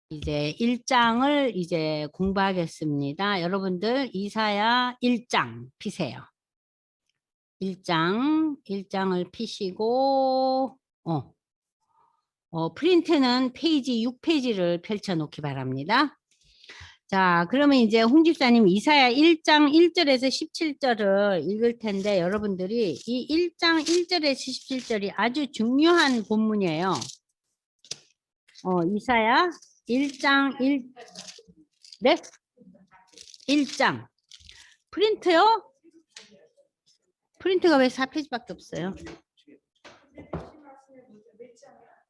이제 1장을 이제 공부하겠습니다. 여러분들 이사야 1장 피세요. 1장을 피시고 프린트는 페이지 6페이지를 펼쳐 놓기 바랍니다. 자, 그러면 이제 홍 집사님 이사야 1장 1절에서 17절을 읽을 텐데 여러분들이 이 1장 1절에서 17절이 아주 중요한 본문이에요. 이사야 1장 1, 네? 1장. 프린트요? 프린트가 왜 4페이지밖에 없어요?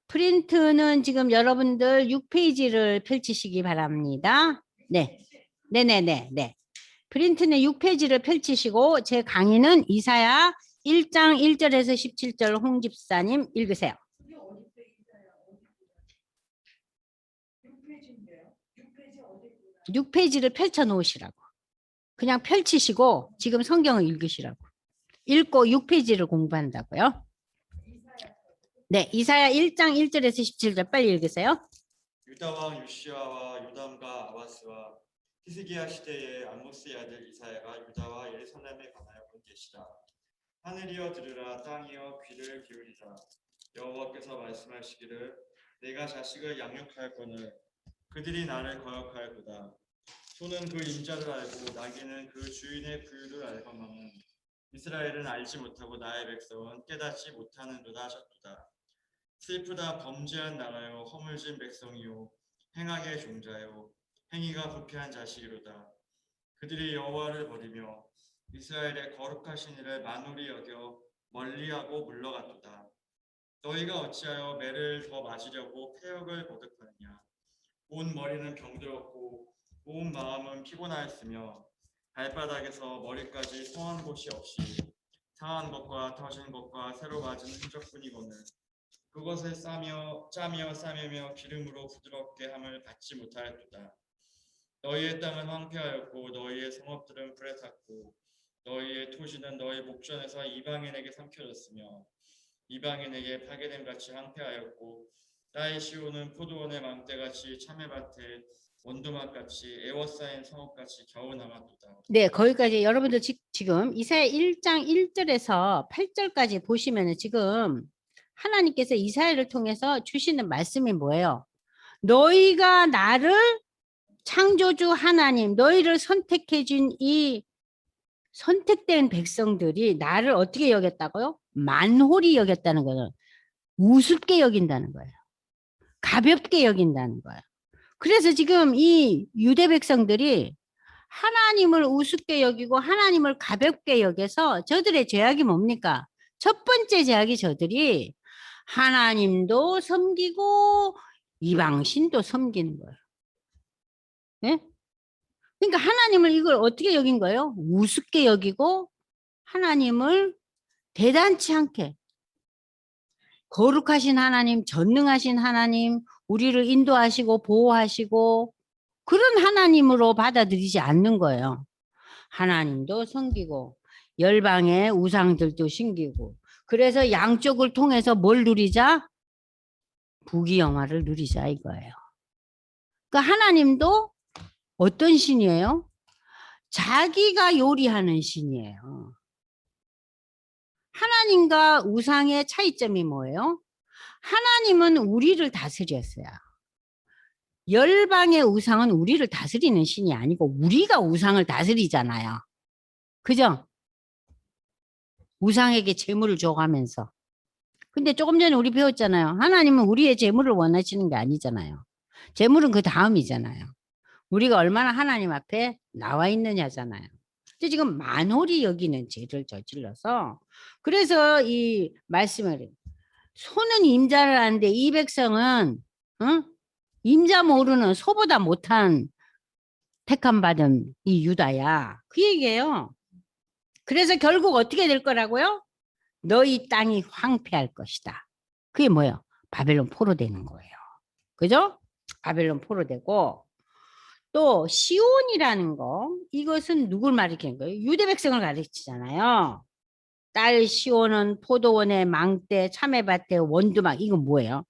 프린트는 지금 여러분들 6페이지를 펼치시기 바랍니다. 네. 네네네. 프린트는 6페이지를 펼치시고 제 강의는 이사야 1장 1절에서 17절 홍 집사님 읽으세요. 6페이지를 펼쳐 놓으시라고. 그냥 펼치시고 지금 성경을 읽으시라고. 읽고 6페이지를 공부한다고요. 네, 이사야 1장 1절에서 17절 빨리 읽으세요. 유다 왕 요시아와 요담과 아바스와 히스기야 시대의 아모스의 아들 이사야가 유다와 예루살렘에 관하여 본 계시다. 하늘이여 들으라, 땅이여 귀를 기울이라. 여호와께서 말씀하시기를 내가 자식을 양육하였거늘 그들이 나를 거역하였도다. 소는 그 임자를 알고 나귀는 그 주인의 부유를 알거니와 이스라엘은 알지 못하고 나의 백성은 깨닫지 못하는도다 하셨도다. 슬프다, 범죄한 나라요, 허물진 백성이요, 행악의 종자요, 행위가 부패한 자식이로다. 그들이 여호와를 버리며 이스라엘의 거룩하신 이를 만홀히 여겨 멀리하고 물러갔도다. 너희가 어찌하여 매를 더 맞으려고 패역을 거듭하느냐. 온 머리는 병들었고 온 마음은 피곤하였으며 발바닥에서 머리까지 성한 곳이 없이 상한 것과 터진 것과 새로 맞은 흔적뿐이거늘 그것을 짜며 싸매며 기름으로 부드럽게 함을 받지 못하였도다. 너희의 땅은 황폐하였고 너희의 성읍들은 불에 탔고 너희의 토지는 너희 목전에서 이방인에게 삼켜졌으며 이방인에게 파괴됨 같이 황폐하였고 나의 시온은 포도원의 망대같이 참외밭에 원두막같이 애워싸인 성읍같이 겨우 남았도다. 네, 거기까지 여러분들 지금 이사야 1장 1절에서 8절까지 보시면 지금 하나님께서 이사야를 통해서 주시는 말씀이 뭐예요? 너희가 나를 창조주 하나님, 너희를 선택해 준 이 선택된 백성들이 나를 어떻게 여겼다고요? 만홀히 여겼다는 거는 우습게 여긴다는 거예요. 가볍게 여긴다는 거예요. 그래서 지금 이 유대 백성들이 하나님을 우습게 여기고 하나님을 가볍게 여겨서 저들의 죄악이 뭡니까? 첫 번째 죄악이 저들이 하나님도 섬기고 이방신도 섬기는 거예요. 네? 그러니까 하나님을 이걸 어떻게 여긴 거예요? 우습게 여기고 하나님을 대단치 않게 거룩하신 하나님, 전능하신 하나님, 우리를 인도하시고 보호하시고 그런 하나님으로 받아들이지 않는 거예요. 하나님도 섬기고 열방의 우상들도 섬기고 그래서 양쪽을 통해서 뭘 누리자? 부귀영화를 누리자 이거예요. 그러니까 하나님도 어떤 신이에요? 자기가 요리하는 신이에요. 하나님과 우상의 차이점이 뭐예요? 하나님은 우리를 다스렸어요. 열방의 우상은 우리를 다스리는 신이 아니고 우리가 우상을 다스리잖아요. 그죠? 우상에게 재물을 줘가면서. 근데 조금 전에 우리 배웠잖아요. 하나님은 우리의 재물을 원하시는 게 아니잖아요. 재물은 그 다음이잖아요. 우리가 얼마나 하나님 앞에 나와 있느냐잖아요. 근데 지금 만홀히 여기는 죄를 저질러서 그래서 이 말씀을 소는 임자를 하는데 이 백성은 임자 모르는 소보다 못한 택함 받은 이 유다야. 그 얘기예요. 그래서 결국 어떻게 될 거라고요? 너희 땅이 황폐할 것이다. 그게 뭐예요? 바벨론 포로되는 거예요. 그죠? 바벨론 포로되고 또 시온이라는 거 이것은 누굴 가리키는 거예요? 유대 백성을 가르치잖아요. 딸 시온은 포도원의 망대 참외밭의 원두막 이건 뭐예요?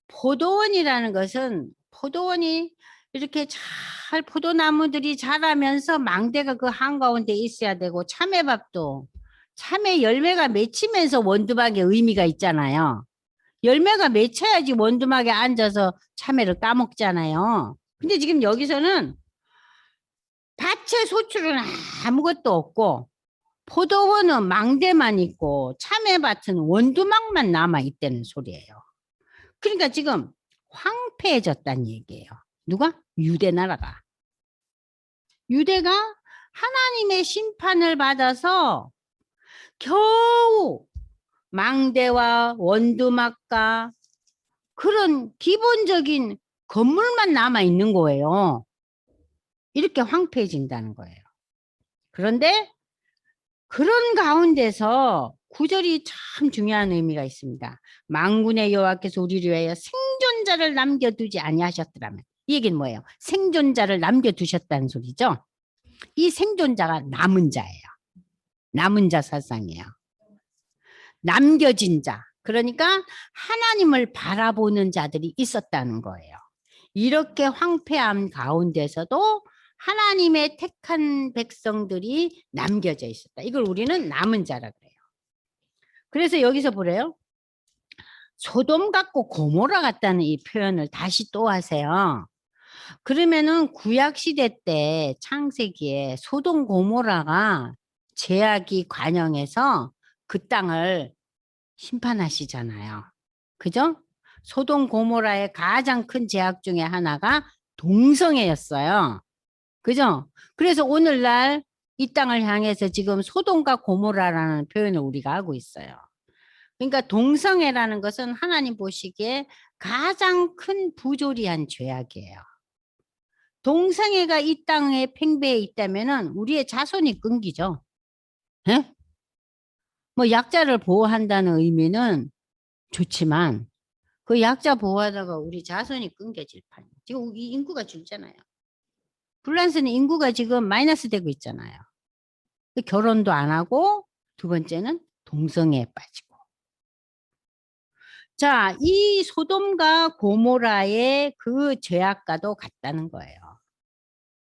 포도원이라는 것은 포도원이 이렇게 잘 포도나무들이 자라면서 망대가 그 한가운데 있어야 되고 참외밥도 참외 열매가 맺히면서 원두막에 의미가 있잖아요. 열매가 맺혀야지 원두막에 앉아서 참외를 까먹잖아요. 근데 지금 여기서는 밭에 소출은 아무것도 없고 포도원은 망대만 있고 참외밭은 원두막만 남아 있다는 소리예요. 그러니까 지금 황폐해졌다는 얘기예요. 누가? 유대나라가. 유대가 하나님의 심판을 받아서 겨우 망대와 원두막과 그런 기본적인 건물만 남아 있는 거예요. 이렇게 황폐해진다는 거예요. 그런데 그런 가운데서 구절이 참 중요한 의미가 있습니다. 만군의 여호와께서 우리를 위하여 생존자를 남겨두지 아니하셨더라면, 이 얘기는 뭐예요? 생존자를 남겨두셨다는 소리죠. 이 생존자가 남은 자예요. 남은 자 사상이에요. 남겨진 자. 그러니까 하나님을 바라보는 자들이 있었다는 거예요. 이렇게 황폐함 가운데서도 하나님의 택한 백성들이 남겨져 있었다. 이걸 우리는 남은 자라 그래요. 그래서 여기서 보래요. 소돔 같고 고모라 같다는 이 표현을 다시 또 하세요. 그러면은 구약 시대 때 창세기에 소돔 고모라가 죄악이 관영해서 그 땅을 심판하시잖아요. 그죠? 소돔 고모라의 가장 큰 죄악 중에 하나가 동성애였어요. 그죠? 그래서 오늘날 이 땅을 향해서 지금 소돔과 고모라라는 표현을 우리가 하고 있어요. 그러니까 동성애라는 것은 하나님 보시기에 가장 큰 부조리한 죄악이에요. 동성애가 이 땅에 팽배해 있다면은 우리의 자손이 끊기죠. 예? 뭐 약자를 보호한다는 의미는 좋지만 그 약자 보호하다가 우리 자손이 끊겨질 판이에요. 지금 이 인구가 줄잖아요. 불란스는 인구가 지금 마이너스 되고 있잖아요. 결혼도 안 하고 두 번째는 동성애에 빠지고. 자, 이 소돔과 고모라의 그 죄악과도 같다는 거예요.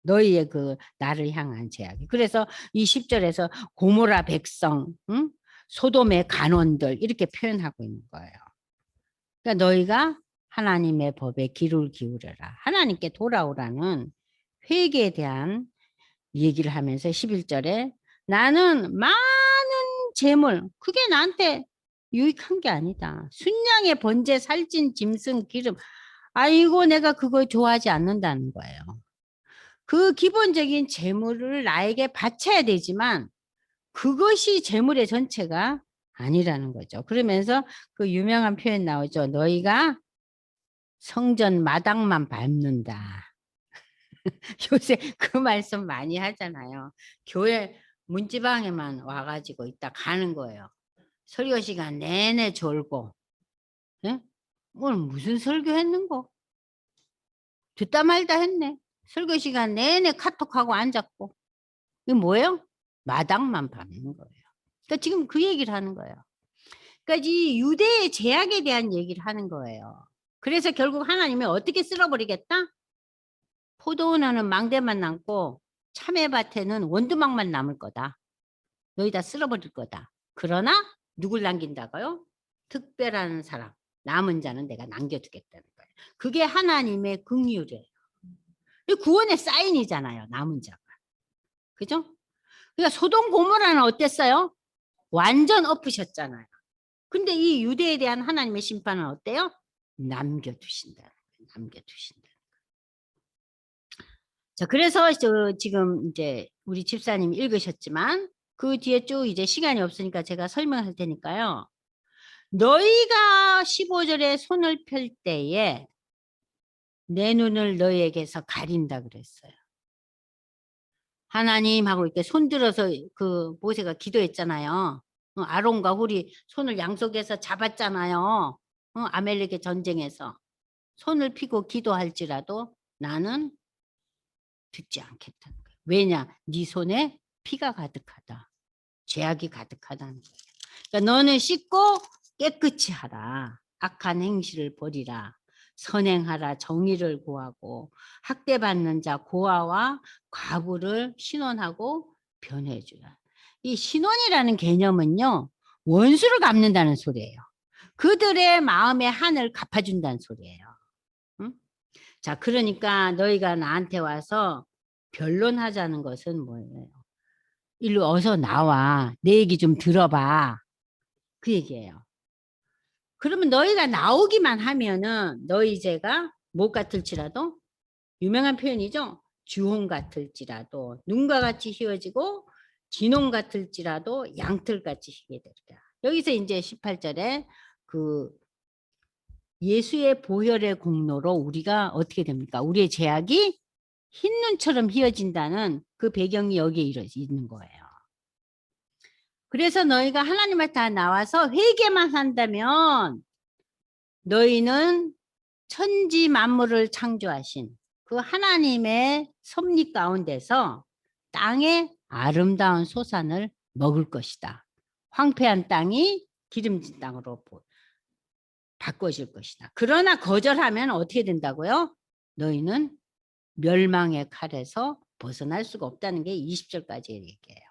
너희의 그 나를 향한 죄악이. 그래서 이 10절에서 고모라 백성, 응? 소돔의 간원들 이렇게 표현하고 있는 거예요. 그러니까 너희가 하나님의 법에 귀를 기울여라. 하나님께 돌아오라는 회개에 대한 얘기를 하면서 11절에 나는 많은 재물, 그게 나한테 유익한 게 아니다. 순양의 번제, 살찐 짐승, 기름. 아이고 내가 그거 좋아하지 않는다는 거예요. 그 기본적인 재물을 나에게 바쳐야 되지만 그것이 재물의 전체가 아니라는 거죠. 그러면서 그 유명한 표현 나오죠. 너희가 성전 마당만 밟는다. 요새 그 말씀 많이 하잖아요. 교회 문지방에만 와가지고 있다 가는 거예요. 설교 시간 내내 졸고. 예? 오늘 무슨 설교 했는고? 듣다 말다 했네. 설교 시간 내내 카톡하고 앉았고. 이게 뭐예요? 마당만 밟는 거예요. 그러니까 지금 그 얘기를 하는 거예요. 그러니까 이 유대의 제약에 대한 얘기를 하는 거예요. 그래서 결국 하나님이 어떻게 쓸어버리겠다? 포도원은 망대만 남고 참외밭에는 원두막만 남을 거다. 너희 다 쓸어버릴 거다. 그러나 누굴 남긴다고요? 특별한 사람, 남은 자는 내가 남겨두겠다는 거예요. 그게 하나님의 긍휼이에요. 구원의 사인이잖아요. 남은 자가. 그죠? 그러니까 소돔 고모라는 어땠어요? 완전 엎으셨잖아요. 근데 이 유대에 대한 하나님의 심판은 어때요? 남겨두신다는 거예요. 남겨두신다. 자, 그래서 지금 이제 우리 집사님 읽으셨지만 그 뒤에 쭉 이제 시간이 없으니까 제가 설명할 테니까요. 너희가 15절에 손을 펼 때에 내 눈을 너희에게서 가린다 그랬어요. 하나님하고 이렇게 손 들어서 그 모세가 기도했잖아요. 아론과 홀이 손을 양속에서 잡았잖아요. 아멜렉의 전쟁에서. 손을 피고 기도할지라도 나는 듣지 않겠다는 거예요. 왜냐? 네 손에 피가 가득하다. 죄악이 가득하다는 거예요. 그러니까 너는 씻고 깨끗이 하라. 악한 행실을 버리라. 선행하라 정의를 구하고 학대받는 자 고아와 과부를 신원하고 변호해 주라. 이 신원이라는 개념은요. 원수를 갚는다는 소리예요. 그들의 마음의 한을 갚아준다는 소리예요. 응? 자, 그러니까 너희가 나한테 와서 변론하자는 것은 뭐예요? 일로 어서 나와. 내 얘기 좀 들어봐. 그 얘기예요. 그러면 너희가 나오기만 하면은 너희 죄가 못 같을지라도 유명한 표현이죠. 주홍 같을지라도 눈과 같이 휘어지고 진홍 같을지라도 양털같이 희게 되리라. 여기서 이제 18절에 그 예수의 보혈의 공로로 우리가 어떻게 됩니까? 우리의 죄악이 흰 눈처럼 휘어진다는 그 배경이 여기에 있는 거예요. 그래서 너희가 하나님 앞에 다 나와서 회개만 한다면 너희는 천지 만물을 창조하신 그 하나님의 섭리 가운데서 땅의 아름다운 소산을 먹을 것이다. 황폐한 땅이 기름진 땅으로 바꿔질 것이다. 그러나 거절하면 어떻게 된다고요? 너희는 멸망의 칼에서 벗어날 수가 없다는 게 20절까지의 얘기예요.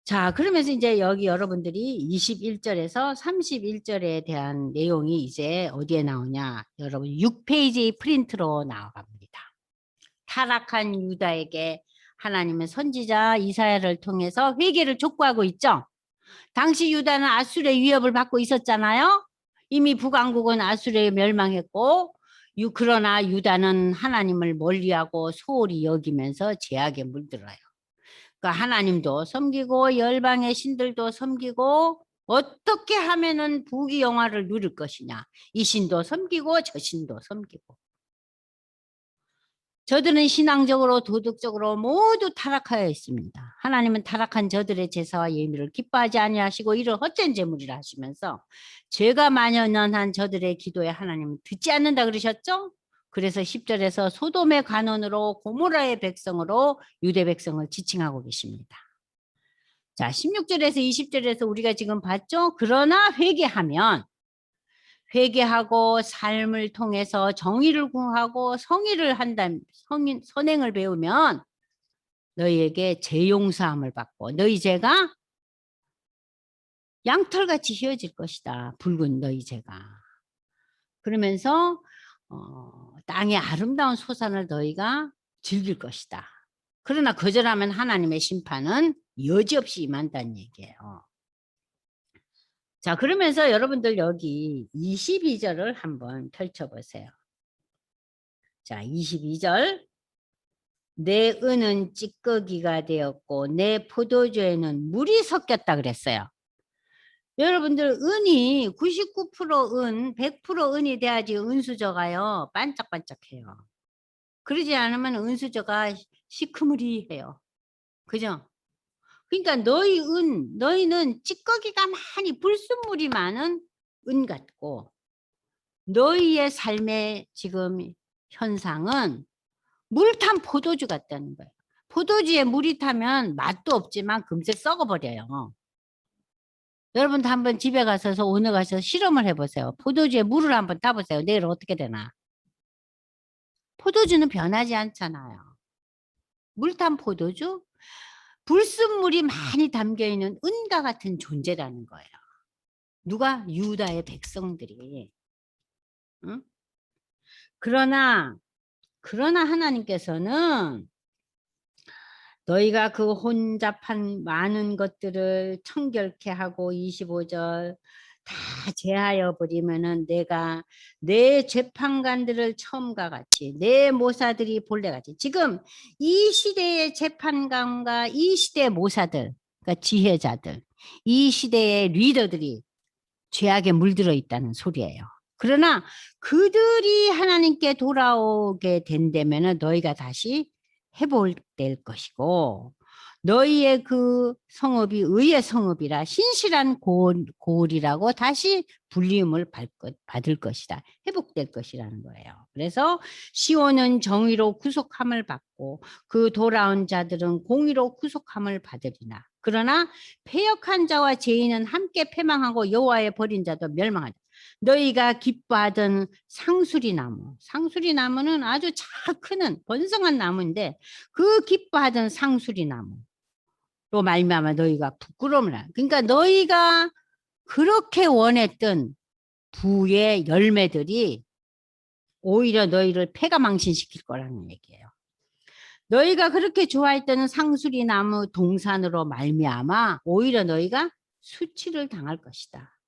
자, 그러면서 이제 여기 여러분들이 21절에서 31절에 대한 내용이 이제 어디에 나오냐? 여러분 6페이지 프린트로 나와갑니다. 타락한 유다에게 하나님은 선지자 이사야를 통해서 회개를 촉구하고 있죠. 당시 유다는 아수르의 위협을 받고 있었잖아요. 이미 북왕국은 아수르에 멸망했고 그러나 유다는 하나님을 멀리하고 소홀히 여기면서 죄악에 물들어요. 그러니까 하나님도 섬기고 열방의 신들도 섬기고 어떻게 하면은 부귀영화를 누릴 것이냐. 이 신도 섬기고 저 신도 섬기고. 저들은 신앙적으로 도덕적으로 모두 타락하여 있습니다. 하나님은 타락한 저들의 제사와 예물을 기뻐하지 아니하시고 이를 헛된 제물이라 하시면서 죄가 만연한 저들의 기도에 하나님은 듣지 않는다 그러셨죠? 그래서 10절에서 소돔의 간원으로 고모라의 백성으로 유대 백성을 지칭하고 계십니다. 자, 16절에서 20절에서 우리가 지금 봤죠? 그러나 회개하고 삶을 통해서 정의를 구하고 성의를 한다면 선행을 배우면 너희에게 죄용서함을 받고 너희 죄가 양털같이 휘어질 것이다. 붉은 너희 죄가. 그러면서 땅의 아름다운 소산을 너희가 즐길 것이다. 그러나 거절하면 하나님의 심판은 여지없이 임한다는 얘기예요. 자, 그러면서 여러분들 여기 22절을 한번 펼쳐보세요. 자, 22절. 내 은은 찌꺼기가 되었고 내 포도주에는 물이 섞였다 그랬어요. 여러분들 은이 99% 은, 100% 은이 돼야지 은수저가요. 반짝반짝해요. 그러지 않으면 은수저가 시커머리해요. 그죠? 그러니까 너희는 찌꺼기가 많이 불순물이 많은 은 같고 너희의 삶의 지금 현상은 물 탄 포도주 같다는 거예요. 포도주에 물이 타면 맛도 없지만 금세 썩어버려요. 여러분도 한번 집에 가서 오늘 가서 실험을 해보세요. 포도주에 물을 한번 타보세요. 내일 어떻게 되나. 포도주는 변하지 않잖아요. 물 탄 포도주? 불순물이 많이 담겨있는 은과 같은 존재라는 거예요. 누가? 유다의 백성들이. 응? 그러나 하나님께서는 너희가 그 혼잡한 많은 것들을 청결케 하고 25절 다 제하여 버리면은 내가 내 재판관들을 처음과 같이 내 모사들이 본래같이 지금 이 시대의 재판관과 이 시대의 모사들 그러니까 지혜자들 이 시대의 리더들이 죄악에 물들어 있다는 소리예요. 그러나 그들이 하나님께 돌아오게 된다면은 너희가 다시 회복될 것이고 너희의 그 성읍이 의의 성읍이라 신실한 고을이라고 다시 불림을 받을 것이다. 회복될 것이라는 거예요. 그래서 시온은 정의로 구속함을 받고 그 돌아온 자들은 공의로 구속함을 받으리나 그러나 패역한 자와 죄인은 함께 패망하고 여호와의 버린 자도 멸망하다. 너희가 기뻐하던 상수리 나무. 상수리 나무는 아주 잘 크는 번성한 나무인데 그 기뻐하던 상수리 나무로 말미암아 너희가 부끄러움을 하. 그러니까 너희가 그렇게 원했던 부의 열매들이 오히려 너희를 패가망신시킬 거라는 얘기예요. 너희가 그렇게 좋아했던 상수리 나무 동산으로 말미암아 오히려 너희가 수치를 당할 것이다.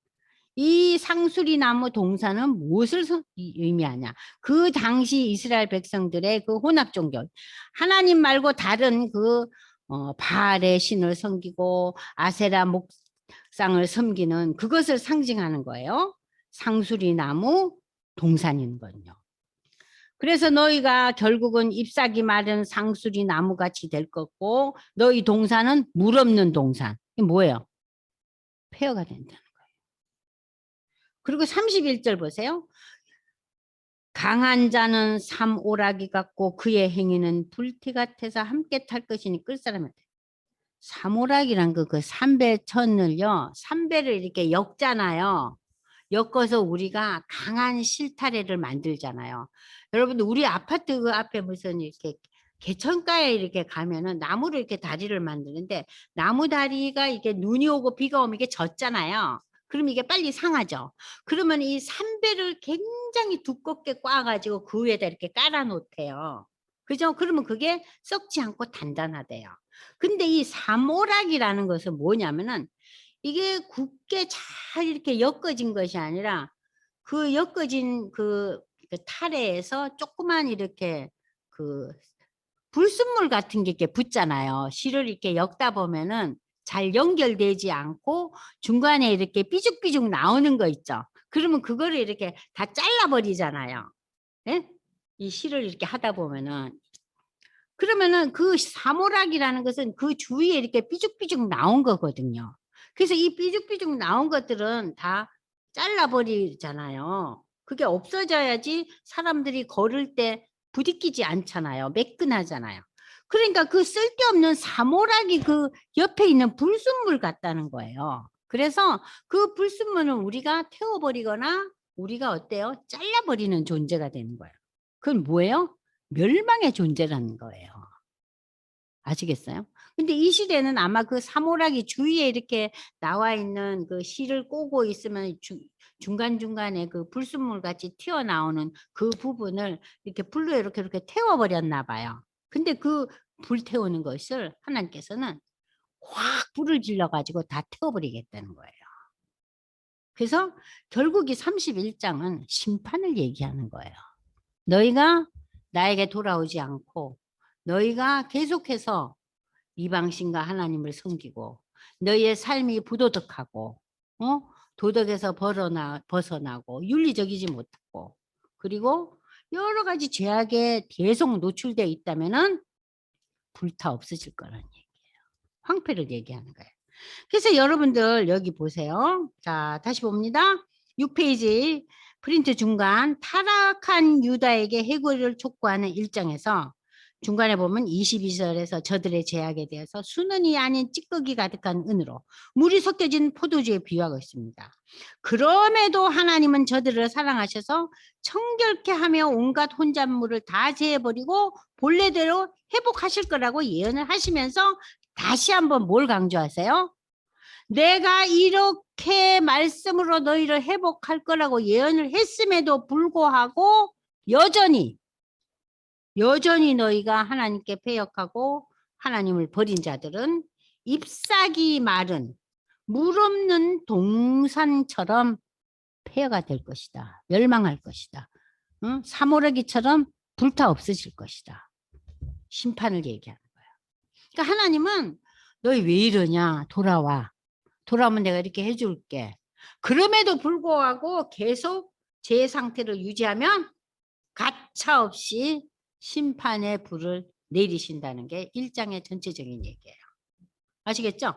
이 상수리 나무 동산은 무엇을 의미하냐? 그 당시 이스라엘 백성들의 그 혼합 종교, 하나님 말고 다른 그 바알의 신을 섬기고 아세라 목상을 섬기는 그것을 상징하는 거예요. 상수리 나무 동산인 건요. 그래서 너희가 결국은 잎사귀 마른 상수리 나무같이 될 거고 너희 동산은 물 없는 동산. 이게 뭐예요? 폐허가 된다. 그리고 31절 보세요. 강한 자는 삼오라기 같고 그의 행위는 불티 같아서 함께 탈 것이니 끌 사람한테. 삼오라기란 그 삼배천을요. 삼배를 이렇게 엮잖아요. 엮어서 우리가 강한 실타래를 만들잖아요. 여러분들 우리 아파트 그 앞에 무슨 이렇게 개천가에 이렇게 가면은 나무로 이렇게 다리를 만드는데 나무 다리가 이게 눈이 오고 비가 오면 이게 젖잖아요. 그럼 이게 빨리 상하죠. 그러면 이 삼배를 굉장히 두껍게 꽈가지고 그 위에다 이렇게 깔아 놓대요. 그죠? 그러면 그게 썩지 않고 단단하대요. 근데 이 삼오락이라는 것은 뭐냐면은 이게 굳게 잘 이렇게 엮어진 것이 아니라 그 엮어진 그 타래에서 조그만 이렇게 그 불순물 같은 게 이렇게 붙잖아요. 실을 이렇게 엮다 보면은 잘 연결되지 않고 중간에 이렇게 삐죽삐죽 나오는 거 있죠. 그러면 그거를 이렇게 다 잘라버리잖아요. 예? 이 실을 이렇게 하다 보면은 그러면은 그 사모락이라는 것은 그 주위에 이렇게 삐죽삐죽 나온 거거든요. 그래서 이 삐죽삐죽 나온 것들은 다 잘라버리잖아요. 그게 없어져야지 사람들이 걸을 때 부딪히지 않잖아요. 매끈하잖아요. 그러니까 그 쓸데없는 사모락이 그 옆에 있는 불순물 같다는 거예요. 그래서 그 불순물은 우리가 태워버리거나 우리가 어때요? 잘라버리는 존재가 되는 거예요. 그건 뭐예요? 멸망의 존재라는 거예요. 아시겠어요? 근데 이 시대는 아마 그 사모락이 주위에 이렇게 나와 있는 그 실을 꼬고 있으면 중간중간에 그 불순물 같이 튀어나오는 그 부분을 이렇게 불로 이렇게 태워버렸나 봐요. 근데 그 불 태우는 것을 하나님께서는 확 불을 질러가지고 다 태워버리겠다는 거예요. 그래서 결국 이 31장은 심판을 얘기하는 거예요. 너희가 나에게 돌아오지 않고 너희가 계속해서 이방신과 하나님을 섬기고 너희의 삶이 부도덕하고 도덕에서 벗어나고 윤리적이지 못하고 그리고 여러 가지 죄악에 계속 노출되어 있다면은 불타 없어질 거라는 얘기예요. 황폐를 얘기하는 거예요. 그래서 여러분들 여기 보세요. 자, 다시 봅니다. 6페이지 프린트 중간 타락한 유다에게 해고를 촉구하는 1장에서 중간에 보면 22절에서 저들의 죄악에 대해서 수는이 아닌 찌꺼기 가득한 은으로 물이 섞여진 포도주에 비유하고 있습니다. 그럼에도 하나님은 저들을 사랑하셔서 청결케 하며 온갖 혼잣물을 다 제해버리고 본래대로 회복하실 거라고 예언을 하시면서 다시 한번 뭘 강조하세요? 내가 이렇게 말씀으로 너희를 회복할 거라고 예언을 했음에도 불구하고 여전히 너희가 하나님께 패역하고 하나님을 버린 자들은 잎사귀 마른 물 없는 동산처럼 폐허가 될 것이다. 멸망할 것이다. 응? 사모라기처럼 불타 없어질 것이다. 심판을 얘기하는 거야. 그러니까 하나님은 너희 왜 이러냐? 돌아와. 돌아오면 내가 이렇게 해줄게. 그럼에도 불구하고 계속 제 상태를 유지하면 가차없이 심판의 불을 내리신다는 게 1장의 전체적인 얘기예요. 아시겠죠?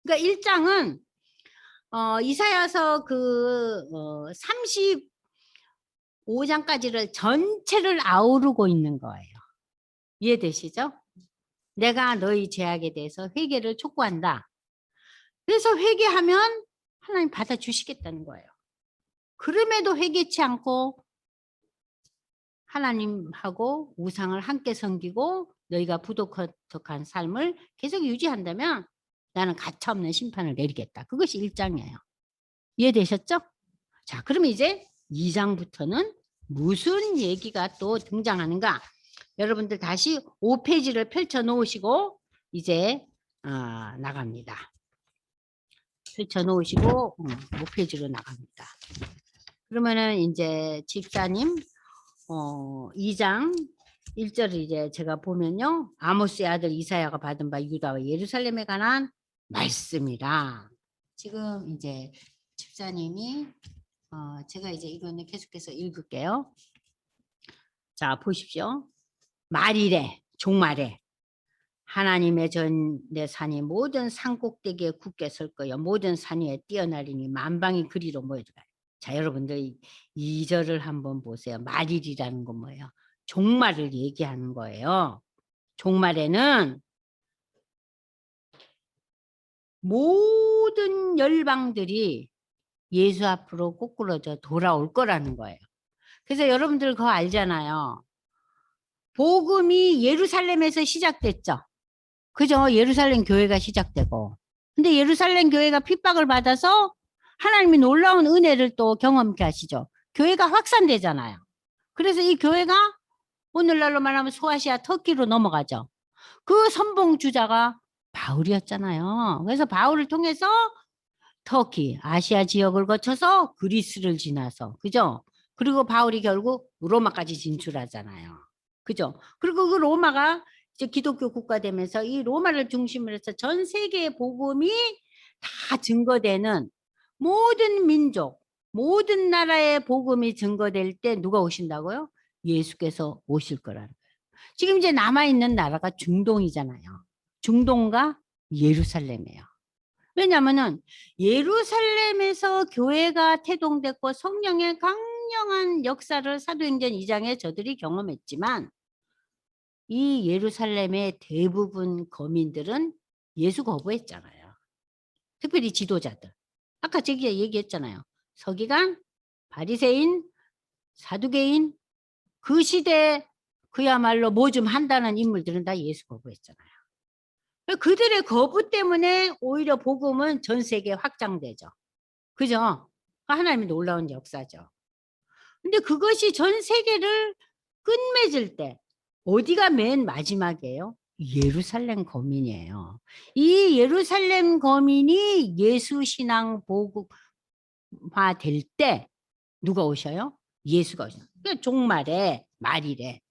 그러니까 1장은 이사야서 그 35장까지를 전체를 아우르고 있는 거예요. 이해되시죠? 내가 너희 죄악에 대해서 회개를 촉구한다. 그래서 회개하면 하나님 받아주시겠다는 거예요. 그럼에도 회개치 않고 하나님하고 우상을 함께 섬기고 너희가 부도덕한 삶을 계속 유지한다면 나는 가차없는 심판을 내리겠다. 그것이 1장이에요. 이해되셨죠? 자, 그럼 이제 2장부터는 무슨 얘기가 또 등장하는가? 여러분들 다시 5페이지를 펼쳐 놓으시고 이제 나갑니다. 펼쳐 놓으시고 5페이지로 나갑니다. 그러면은 이제 집사님 2장 1절을 이제 제가 보면요. 아모스의 아들 이사야가 받은 바 유다와 예루살렘에 관한 말씀이라. 지금 이제 집사님이 제가 이제 이거는 계속해서 읽을게요. 자, 보십시오. 말이래, 종말에 하나님의 전내 산이 모든 산 꼭대기에 굳게 설 거요. 모든 산 위에 뛰어나리니 만방이 그리로 모여들어요. 자, 여러분들 2절을 한번 보세요. 말일이라는 건 뭐예요? 종말을 얘기하는 거예요. 종말에는 모든 열방들이 예수 앞으로 꼬꾸러져 돌아올 거라는 거예요. 그래서 여러분들 그거 알잖아요. 복음이 예루살렘에서 시작됐죠. 그죠? 예루살렘 교회가 시작되고. 근데 예루살렘 교회가 핍박을 받아서 하나님이 놀라운 은혜를 또 경험케 하시죠. 교회가 확산되잖아요. 그래서 이 교회가 오늘날로 말하면 소아시아 터키로 넘어가죠. 그 선봉 주자가 바울이었잖아요. 그래서 바울을 통해서 터키, 아시아 지역을 거쳐서 그리스를 지나서, 그죠? 그리고 바울이 결국 로마까지 진출하잖아요. 그죠? 그리고 그 로마가 이제 기독교 국가 되면서 이 로마를 중심으로 해서 전 세계의 복음이 다 증거되는 모든 민족, 모든 나라의 복음이 증거될 때 누가 오신다고요? 예수께서 오실 거라는 거예요. 지금 이제 남아있는 나라가 중동이잖아요. 중동과 예루살렘이에요. 왜냐하면은 예루살렘에서 교회가 태동됐고 성령의 강력한 역사를 사도행전 2장에 저들이 경험했지만 이 예루살렘의 대부분 거민들은 예수 거부했잖아요. 특별히 지도자들. 아까 제가 얘기했잖아요. 서기관, 바리새인, 사두개인, 그 시대에 그야말로 뭐 좀 한다는 인물들은 다 예수 거부했잖아요. 그들의 거부 때문에 오히려 복음은 전 세계에 확장되죠. 그죠? 하나님의 놀라운 역사죠. 근데 그것이 전 세계를 끝맺을 때 어디가 맨 마지막이에요? 예루살렘 거민이에요. 이 예루살렘 거민이 예수 신앙 복음화 될 때 누가 오셔요? 예수가 오셔요. 그러니까 종말에 말이래.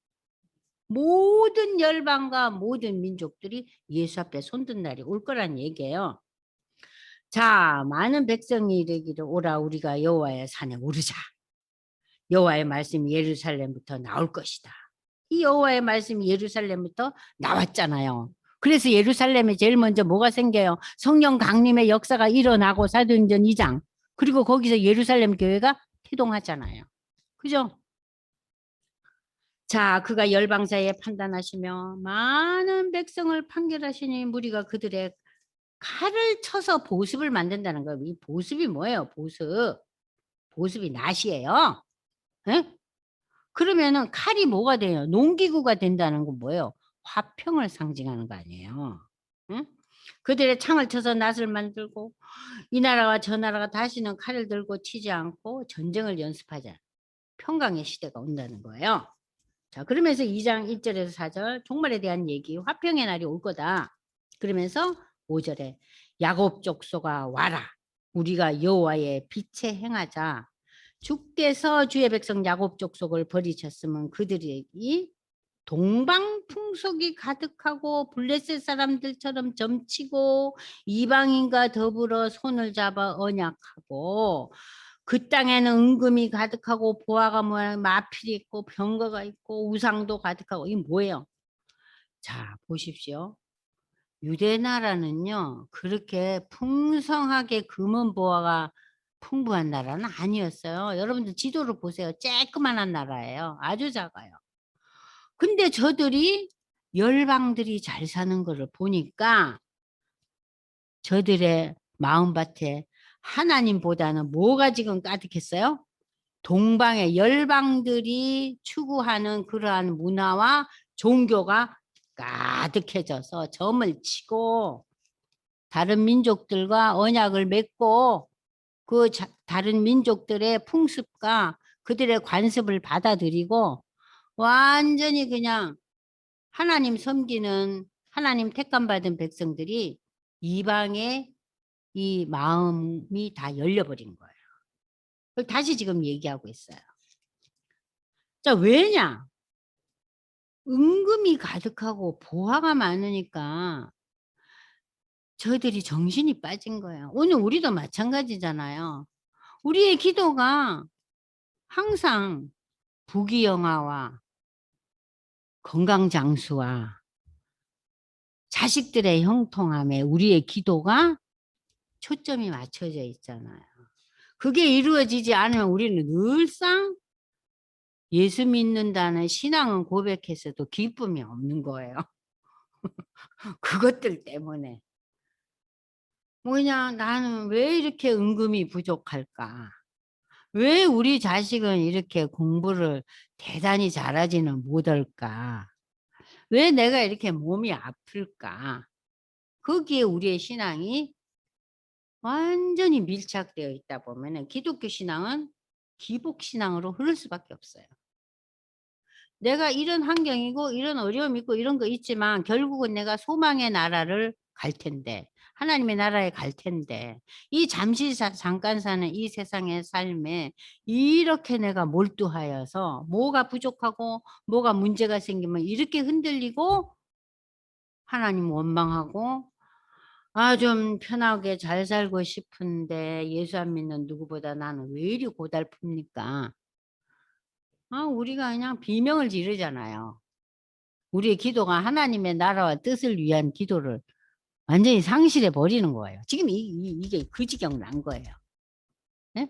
모든 열방과 모든 민족들이 예수 앞에 손든 날이 올 거란 얘기예요. 자, 많은 백성이 이르기를 오라 우리가 여호와의 산에 오르자. 여호와의 말씀이 예루살렘부터 나올 것이다. 이 여호와의 말씀이 예루살렘부터 나왔잖아요. 그래서 예루살렘에 제일 먼저 뭐가 생겨요? 성령 강림의 역사가 일어나고 사도행전 2장. 그리고 거기서 예루살렘 교회가 태동하잖아요. 그죠? 자, 그가 열방 사이에 판단하시며 많은 백성을 판결하시니 무리가 그들의 칼을 쳐서 보습을 만든다는 거예요. 이 보습이 뭐예요? 보습. 보습이 낫이에요. 에? 그러면은 칼이 뭐가 돼요? 농기구가 된다는 건 뭐예요? 화평을 상징하는 거 아니에요. 응? 그들의 창을 쳐서 낫을 만들고 이 나라와 저 나라가 다시는 칼을 들고 치지 않고 전쟁을 연습하자. 평강의 시대가 온다는 거예요. 자, 그러면서 2장 1절에서 4절 종말에 대한 얘기, 화평의 날이 올 거다. 그러면서 5절에 야곱 족속아 와라. 우리가 여호와의 빛에 행하자. 주께서 주의 백성 야곱 족속을 버리셨으면 그들이 동방 풍속이 가득하고 블레셋 사람들처럼 점치고 이방인과 더불어 손을 잡아 언약하고 그 땅에는 은금이 가득하고 보화가 모양 마필이 있고 병거가 있고 우상도 가득하고 이게 뭐예요? 자, 보십시오. 유대 나라는요 그렇게 풍성하게 금은 보화가 풍부한 나라는 아니었어요. 여러분들 지도를 보세요. 쬐끄만한 나라예요. 아주 작아요. 근데 저들이 열방들이 잘 사는 거를 보니까 저들의 마음밭에 하나님보다는 뭐가 지금 가득했어요? 동방의 열방들이 추구하는 그러한 문화와 종교가 가득해져서 점을 치고 다른 민족들과 언약을 맺고 그 다른 민족들의 풍습과 그들의 관습을 받아들이고 완전히 그냥 하나님 섬기는 하나님 택감 받은 백성들이 이방의 이 마음이 다 열려버린 거예요. 그걸 다시 지금 얘기하고 있어요. 자, 왜냐? 은금이 가득하고 보화가 많으니까 저들이 정신이 빠진 거예요. 오늘 우리도 마찬가지잖아요. 우리의 기도가 항상 부귀영화와 건강장수와 자식들의 형통함에 우리의 기도가 초점이 맞춰져 있잖아요. 그게 이루어지지 않으면 우리는 늘상 예수 믿는다는 신앙은 고백해서도 기쁨이 없는 거예요. 그것들 때문에. 뭐냐, 나는 왜 이렇게 은금이 부족할까? 왜 우리 자식은 이렇게 공부를 대단히 잘하지는 못할까? 왜 내가 이렇게 몸이 아플까? 거기에 우리의 신앙이 완전히 밀착되어 있다 보면은 기독교 신앙은 기복 신앙으로 흐를 수밖에 없어요. 내가 이런 환경이고 이런 어려움이 있고 이런 거 있지만 결국은 내가 소망의 나라를 갈 텐데 하나님의 나라에 갈 텐데 이 잠시 잠깐 사는 이 세상의 삶에 이렇게 내가 몰두하여서 뭐가 부족하고 뭐가 문제가 생기면 이렇게 흔들리고 하나님 원망하고 아, 좀 편하게 잘 살고 싶은데 예수 안 믿는 누구보다 나는 왜 이리 고달픕니까? 아, 우리가 그냥 비명을 지르잖아요. 우리의 기도가 하나님의 나라와 뜻을 위한 기도를 완전히 상실해 버리는 거예요. 지금 이게 그 지경 난 거예요. 네?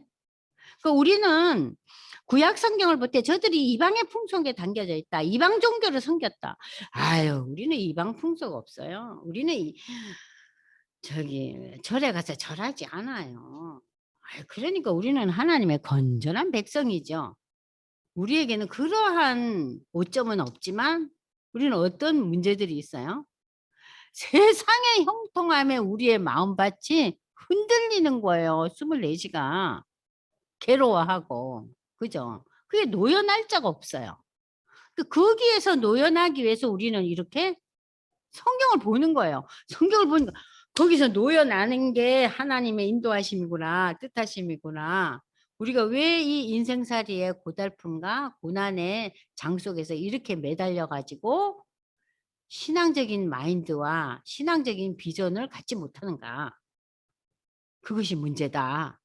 그 우리는 구약 성경을 볼 때 저들이 이방의 풍속에 담겨져 있다. 이방 종교를 섬겼다. 아유, 우리는 이방 풍속 없어요. 우리는 저기 절에 가서 절하지 않아요. 아유, 그러니까 우리는 하나님의 건전한 백성이죠. 우리에게는 그러한 오점은 없지만 우리는 어떤 문제들이 있어요? 세상의 형통함에 우리의 마음밭이 흔들리는 거예요. 24시간 괴로워하고 그죠? 그게 노연할 자가 없어요. 거기에서 노연하기 위해서 우리는 이렇게 성경을 보는 거예요. 성경을 보니까 거기서 노연하는 게 하나님의 인도하심이구나, 뜻하심이구나. 우리가 왜 이 인생살이의 고달픔과 고난의 장 속에서 이렇게 매달려 가지고 신앙적인 마인드와 신앙적인 비전을 갖지 못하는가. 그것이 문제다.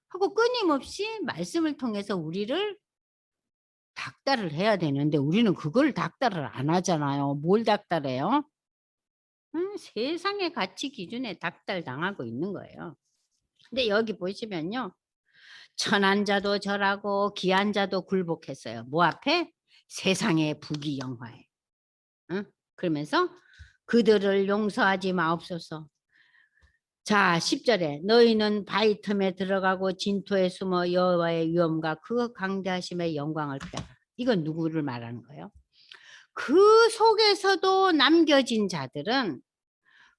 하고 끊임없이 말씀을 통해서 우리를 닥달을 해야 되는데 우리는 그걸 닥달을 안 하잖아요. 뭘 닥달해요? 세상의 가치 기준에 닥달당하고 있는 거예요. 근데 여기 보시면요. 천한 자도 절하고 귀한 자도 굴복했어요. 뭐 앞에? 세상의 부귀영화에. 응? 그러면서 그들을 용서하지 마옵소서. 자, 10절에 너희는 바위 틈에 들어가고 진토에 숨어 여호와의 위엄과 그 강대하심의 영광을 피하라. 이건 누구를 말하는 거예요? 그 속에서도 남겨진 자들은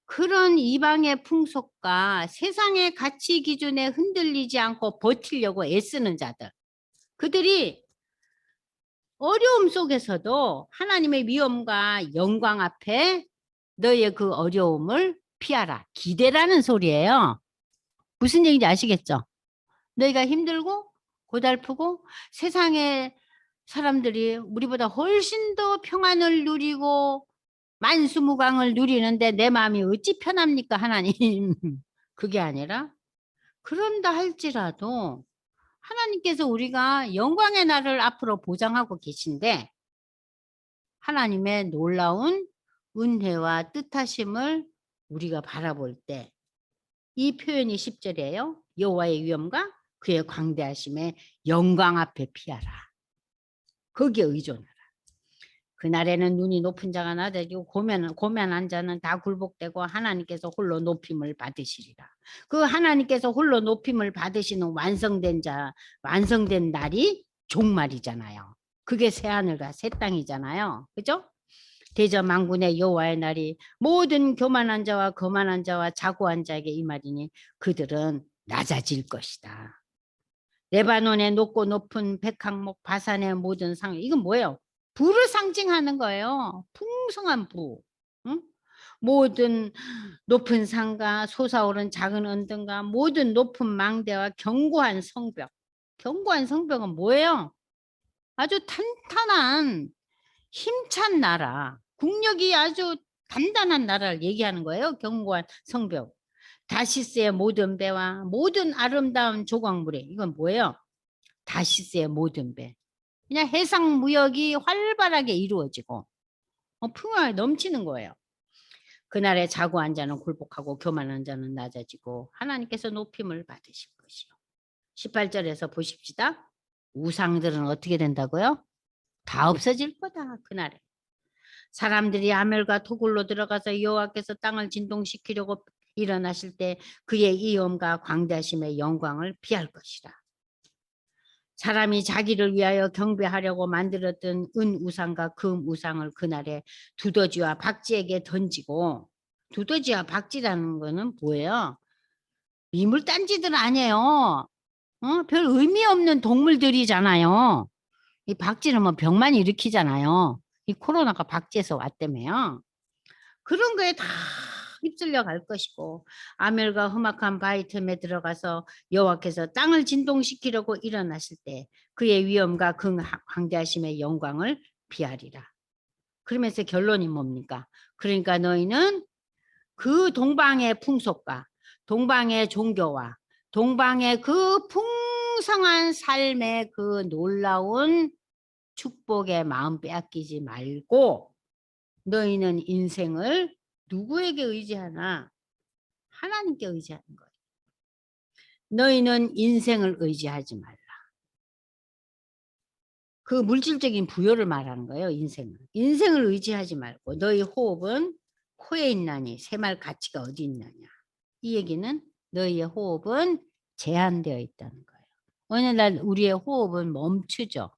그런 이방의 풍속과 세상의 가치 기준에 흔들리지 않고 버티려고 애쓰는 자들. 그들이 어려움 속에서도 하나님의 위엄과 영광 앞에 너의 그 어려움을 피하라. 기대라는 소리예요. 무슨 얘기인지 아시겠죠? 너희가 힘들고 고달프고 세상의 사람들이 우리보다 훨씬 더 평안을 누리고 만수무강을 누리는데 내 마음이 어찌 편합니까, 하나님? 그게 아니라 그런다 할지라도 하나님께서 우리가 영광의 날을 앞으로 보장하고 계신데 하나님의 놀라운 은혜와 뜻하심을 우리가 바라볼 때 이 표현이 10절이에요. 여호와의 위엄과 그의 광대하심에 영광 앞에 피하라. 거기에 의존하라. 그날에는 눈이 높은 자가 낮아지고 고면한 자는 다 굴복되고 하나님께서 홀로 높임을 받으시리라. 그 하나님께서 홀로 높임을 받으시는 완성된 날이 종말이잖아요. 그게 새하늘과 새 땅이잖아요. 그죠? 대저만군의 여호와의 날이 모든 교만한 자와 거만한 자와 자고한 자에게 이 말이니 그들은 낮아질 것이다. 레바논의 높고 높은 백항목 바산의 모든 상 이건 뭐예요? 부를 상징하는 거예요. 풍성한 부. 응? 모든 높은 산과 솟아오른 작은 언덕과 모든 높은 망대와 견고한 성벽. 견고한 성벽은 뭐예요? 아주 탄탄한 힘찬 나라. 국력이 아주 단단한 나라를 얘기하는 거예요. 견고한 성벽. 다시스의 모든 배와 모든 아름다운 조각물에 이건 뭐예요? 다시스의 모든 배. 그냥 해상 무역이 활발하게 이루어지고 풍요가 넘치는 거예요. 그날에 자고한 자는 굴복하고 교만한 자는 낮아지고 하나님께서 높임을 받으실 것이요. 18절에서 보십시다. 우상들은 어떻게 된다고요? 다 없어질 거다. 그날에. 사람들이 아멜과 토굴로 들어가서 여호와께서 땅을 진동시키려고 일어나실 때 그의 이엄과 광대하심의 영광을 피할 것이라. 사람이 자기를 위하여 경배하려고 만들었던 은 우상과 금 우상을 그날에 두더지와 박쥐에게 던지고 두더지와 박쥐라는 거는 뭐예요? 미물단지들 아니에요. 별 의미 없는 동물들이잖아요. 이 박쥐는 뭐 병만 일으키잖아요. 이 코로나가 박쥐에서 왔다며요. 그런 거에 다 휩쓸려 갈 것이고 아멜과 험악한 바위 틈에 들어가서 여호와께서 땅을 진동시키려고 일어나실 때 그의 위엄과 광대하심의 영광을 비하리라. 그러면서 결론이 뭡니까? 그러니까 너희는 그 동방의 풍속과 동방의 종교와 동방의 그 풍성한 삶의 그 놀라운 축복의 마음 빼앗기지 말고 너희는 인생을 누구에게 의지하나? 하나님께 의지하는 거예요. 너희는 인생을 의지하지 말라. 그 물질적인 부여를 말하는 거예요. 인생을 의지하지 말고 너희 호흡은 코에 있나니 새말 가치가 어디 있느냐. 이 얘기는 너희의 호흡은 제한되어 있다는 거예요. 어느 날 우리의 호흡은 멈추죠.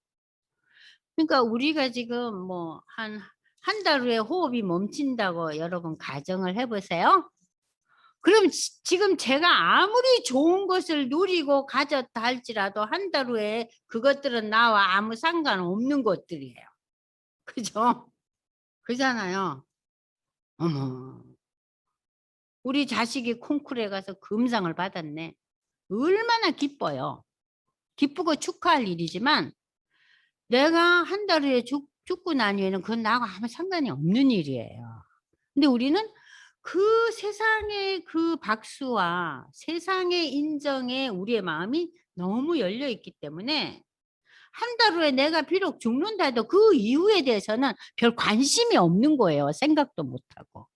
그러니까 우리가 지금 뭐 한 달 후에 호흡이 멈춘다고 여러분 가정을 해보세요. 그럼 지금 제가 아무리 좋은 것을 누리고 가졌다 할지라도 한 달 후에 그것들은 나와 아무 상관없는 것들이에요. 그죠? 그잖아요. 어머, 우리 자식이 콩쿠르에 가서 금상을 받았네. 얼마나 기뻐요. 기쁘고 축하할 일이지만 내가 한 달 후에 죽고 난 후에는 그건 나하고 아무 상관이 없는 일이에요. 근데 우리는 그 세상의 그 박수와 세상의 인정에 우리의 마음이 너무 열려 있기 때문에 한 달 후에 내가 비록 죽는다 해도 그 이후에 대해서는 별 관심이 없는 거예요. 생각도 못하고.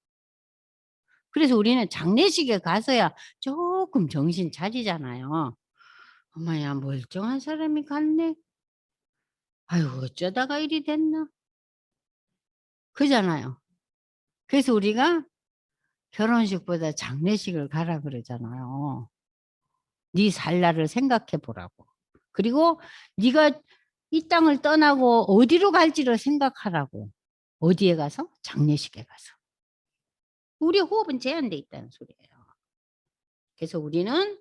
그래서 우리는 장례식에 가서야 조금 정신 차리잖아요. 어머야, 멀쩡한 사람이 갔네. 아유, 어쩌다가 일이 됐나? 그잖아요. 그래서 우리가 결혼식보다 장례식을 가라 그러잖아요. 네 살 날을 생각해 보라고. 그리고 네가 이 땅을 떠나고 어디로 갈지를 생각하라고. 어디에 가서? 장례식에 가서. 우리 호흡은 제한돼 있다는 소리예요. 그래서 우리는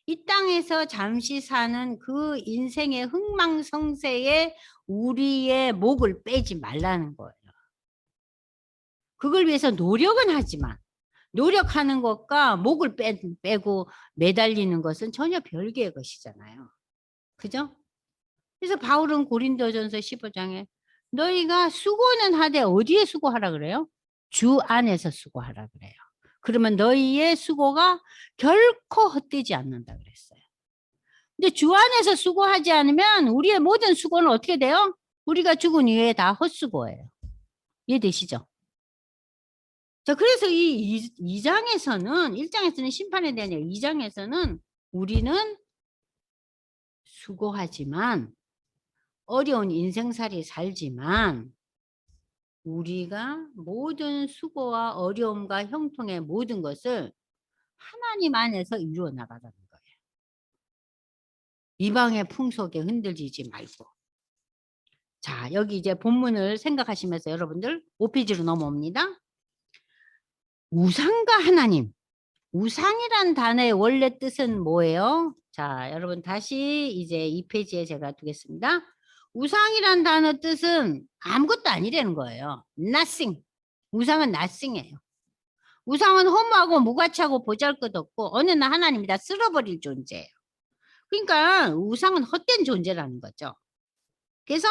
이 땅에서 잠시 사는 그 인생의 흥망성쇠에 우리의 목을 빼지 말라는 거예요. 그걸 위해서 노력은 하지만 노력하는 것과 목을 빼고 매달리는 것은 전혀 별개의 것이잖아요. 그죠? 그래서 바울은 고린도전서 15장에 너희가 수고는 하되 어디에 수고하라 그래요? 주 안에서 수고하라 그래요. 그러면 너희의 수고가 결코 헛되지 않는다 그랬어요. 근데 주 안에서 수고하지 않으면 우리의 모든 수고는 어떻게 돼요? 우리가 죽은 이후에 다 헛수고예요. 이해되시죠? 자, 그래서 이 2장에서는 1장에서는 심판에 대한 얘기, 2장에서는 우리는 수고하지만 어려운 인생살이 살지만 우리가 모든 수고와 어려움과 형통의 모든 것을 하나님 안에서 이루어 나가라는 거예요. 이방의 풍속에 흔들리지 말고. 자, 여기 이제 본문을 생각하시면서 여러분들 5페이지로 넘어옵니다. 우상과 하나님. 우상이란 단어의 원래 뜻은 뭐예요? 자, 여러분 다시 이제 2페이지에 제가 두겠습니다. 우상이란 단어 뜻은 아무것도 아니라는 거예요. nothing. 우상은 nothing이에요. 우상은 허무하고 무가치하고 보잘것없고 어느 날 하나님이 다 쓸어버릴 존재예요. 그러니까 우상은 헛된 존재라는 거죠. 그래서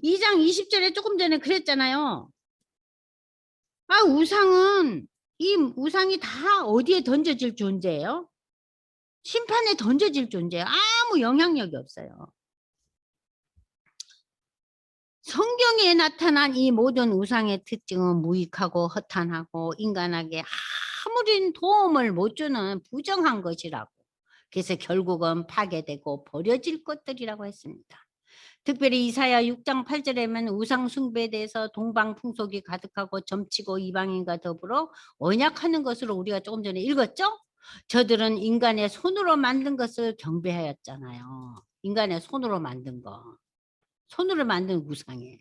2장 20절에 조금 전에 그랬잖아요. 아, 이 우상이 다 어디에 던져질 존재예요? 심판에 던져질 존재예요. 아무 영향력이 없어요. 성경에 나타난 이 모든 우상의 특징은 무익하고 허탄하고 인간에게 아무리 도움을 못 주는 부정한 것이라고. 그래서 결국은 파괴되고 버려질 것들이라고 했습니다. 특별히 이사야 6장 8절에는 우상 숭배에 대해서 동방 풍속이 가득하고 점치고 이방인과 더불어 언약하는 것으로 우리가 조금 전에 읽었죠? 저들은 인간의 손으로 만든 것을 경배하였잖아요. 인간의 손으로 만든 거. 손으로 만든 우상에.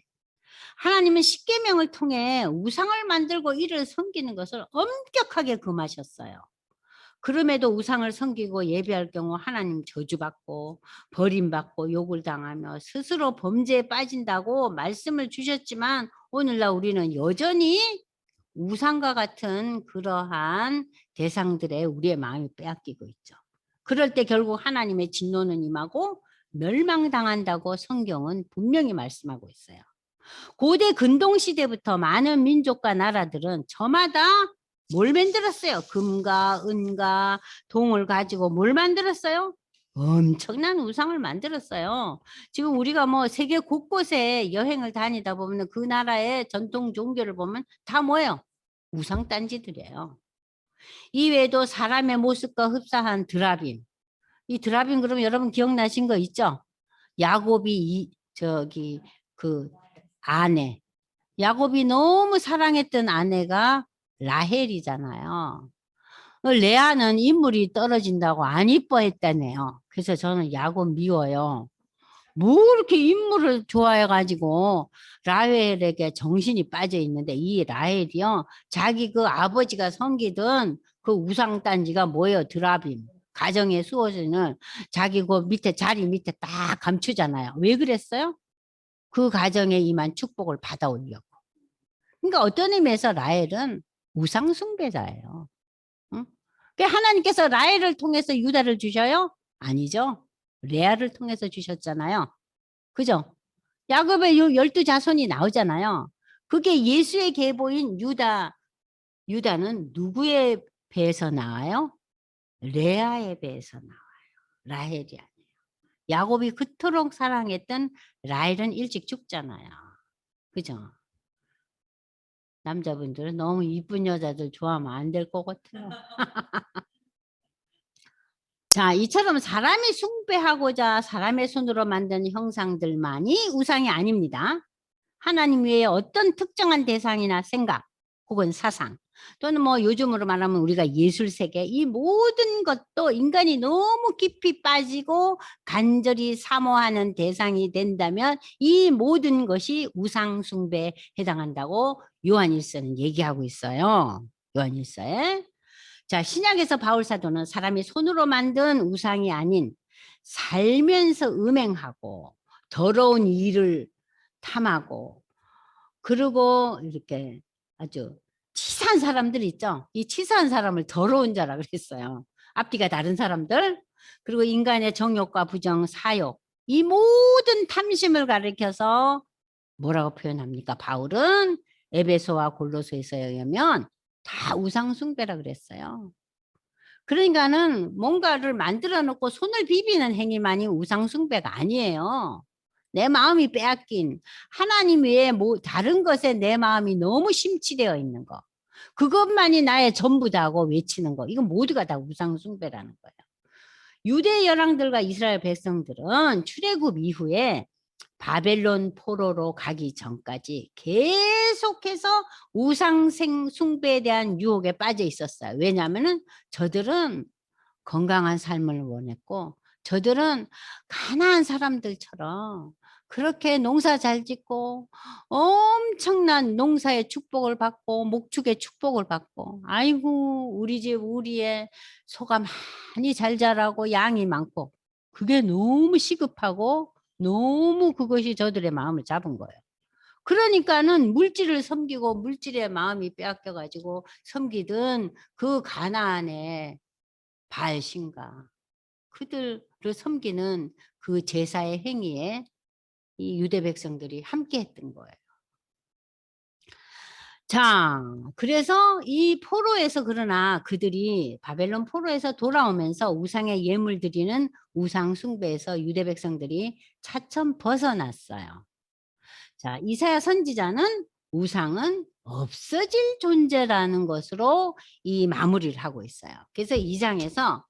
하나님은 십계명을 통해 우상을 만들고 이를 섬기는 것을 엄격하게 금하셨어요. 그럼에도 우상을 섬기고 예배할 경우 하나님 저주받고 버림받고 욕을 당하며 스스로 범죄에 빠진다고 말씀을 주셨지만 오늘날 우리는 여전히 우상과 같은 그러한 대상들에 우리의 마음이 빼앗기고 있죠. 그럴 때 결국 하나님의 진노는 임하고 멸망당한다고 성경은 분명히 말씀하고 있어요. 고대 근동시대부터 많은 민족과 나라들은 저마다 뭘 만들었어요? 금과 은과 동을 가지고 뭘 만들었어요? 엄청난 우상을 만들었어요. 지금 우리가 뭐 세계 곳곳에 여행을 다니다 보면 그 나라의 전통 종교를 보면 다 뭐예요? 우상 단지들이에요. 이외에도 사람의 모습과 흡사한 드라빔. 이 드라빔 그러면 여러분 기억나신 거 있죠? 야곱이 그 아내. 야곱이 너무 사랑했던 아내가 라헬이잖아요. 레아는 인물이 떨어진다고 안 이뻐했다네요. 그래서 저는 야곱 미워요. 뭐 이렇게 인물을 좋아해가지고 라헬에게 정신이 빠져 있는데 이 라헬이요. 자기 그 아버지가 섬기던 그 우상단지가 뭐예요? 드라빔. 가정의 수호신을 자기 그 밑에 자리 밑에 딱 감추잖아요. 왜 그랬어요? 그 가정에 임한 축복을 받아 올려고. 그러니까 어떤 의미에서 라헬은 우상 숭배자예요. 응? 하나님께서 라헬을 통해서 유다를 주셔요? 아니죠. 레아를 통해서 주셨잖아요. 그죠? 야곱의 12자손이 나오잖아요. 그게 예수의 계보인 유다는 누구의 배에서 나와요? 레아의 배에서 나와요. 라헬이 아니에요. 야곱이 그토록 사랑했던 라헬은 일찍 죽잖아요. 그죠? 남자분들은 너무 이쁜 여자들 좋아하면 안 될 것 같아요. 자, 이처럼 사람이 숭배하고자 사람의 손으로 만든 형상들만이 우상이 아닙니다. 하나님 외에 어떤 특정한 대상이나 생각 혹은 사상 또는 뭐 요즘으로 말하면 우리가 예술세계 이 모든 것도 인간이 너무 깊이 빠지고 간절히 사모하는 대상이 된다면 이 모든 것이 우상 숭배에 해당한다고 요한일서는 얘기하고 있어요. 요한일서에. 자, 신약에서 바울사도는 사람이 손으로 만든 우상이 아닌 살면서 음행하고 더러운 일을 탐하고 그리고 이렇게 아주 치사한 사람들 있죠. 이 치사한 사람을 더러운 자라 그랬어요. 앞뒤가 다른 사람들. 그리고 인간의 정욕과 부정, 사욕 이 모든 탐심을 가리켜서 뭐라고 표현합니까? 바울은 에베소와 골로새서에 의하면 다 우상숭배라 그랬어요. 그러니까는 뭔가를 만들어 놓고 손을 비비는 행위만이 우상숭배가 아니에요. 내 마음이 빼앗긴 하나님 외에 뭐 다른 것에 내 마음이 너무 심취되어 있는 거. 그것만이 나의 전부다고 외치는 거. 이건 모두가 다 우상숭배라는 거예요. 유대 열왕들과 이스라엘 백성들은 출애굽 이후에 바벨론 포로로 가기 전까지 계속해서 우상 숭배에 대한 유혹에 빠져 있었어요. 왜냐하면은 저들은 건강한 삶을 원했고 저들은 가난한 사람들처럼 그렇게 농사 잘 짓고 엄청난 농사의 축복을 받고 목축의 축복을 받고 아이고 우리 집 우리의 소가 많이 잘 자라고 양이 많고 그게 너무 시급하고 너무 그것이 저들의 마음을 잡은 거예요. 그러니까는 물질을 섬기고 물질의 마음이 빼앗겨 가지고 섬기던 그 가나안의 바알신가 그들을 섬기는 그 제사의 행위에 이 유대 백성들이 함께 했던 거예요. 자, 그래서 이 포로에서 그러나 그들이 바벨론 포로에서 돌아오면서 우상의 예물 드리는 우상 숭배에서 유대 백성들이 차츰 벗어났어요. 자, 이사야 선지자는 우상은 없어질 존재라는 것으로 이 마무리를 하고 있어요. 그래서 이 장에서